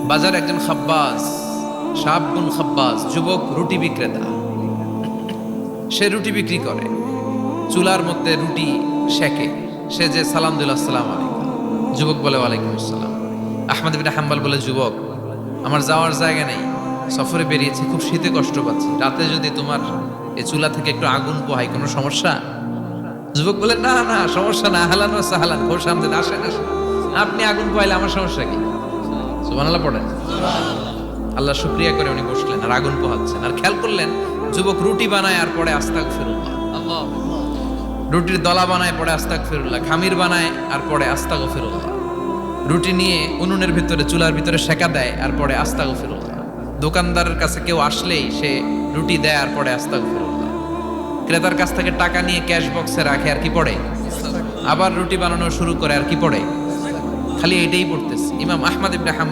বাজার একজন খাব্বাস, শাবুন খাব্বাস, যুবক রুটি বিক্রেতা। সে রুটি বিক্রি করে, চুলার মধ্যে রুটি সেকে। সে যে সালাম দিল, আসসালামু আলাইকুম, যুবক বলে ওয়ালাইকুম আসসালাম। আহমদ ইবনে হাম্বল বলে, যুবক আমার যাওয়ার জায়গা নেই, সফরে বেরিয়েছি, খুব শীতে কষ্ট পাচ্ছি, রাতে যদি তোমার এই চুলা থেকে একটু আগুন পোহাই কোনো সমস্যা? যুবক বলে, না না সমস্যা না, আহলান ওয়া সাহলান, ঘোর সামনে আসেন আসেন, আপনি আগুন পোহাইলে আমার সমস্যা কি? সুবহানাল্লাহ পড়েন। আল্লাহ শুকরিয়া করে উনি বসলেন আর আগুন পোহাচ্ছেন, আর খেয়াল করলেন যুবক রুটি বানায় আর পরে আস্তাগফিরুল্লাহ, রুটির দলা বানায় পরে আস্তাগফিরুল্লাহ, খামির বানায় আর পরে আস্তাগফিরুল্লাহ, রুটি নিয়ে উনুনের ভিতরে চুলার ভিতরে সেকা দেয় আর পরে আস্তাগফিরুল্লাহ, দোকানদারের কাছে কেউ আসলেই সে রুটি দেয় আর পরে আস্তাগফিরুল্লাহ, ক্রেতার কাছ থেকে টাকা নিয়ে ক্যাশ বক্সে রাখে আর কি পড়ে, আবার রুটি বানানো শুরু করে আর কি পড়ে, খালি এটাই পড়তেছে। ইমাম আহমদ ইবনে হাম্বল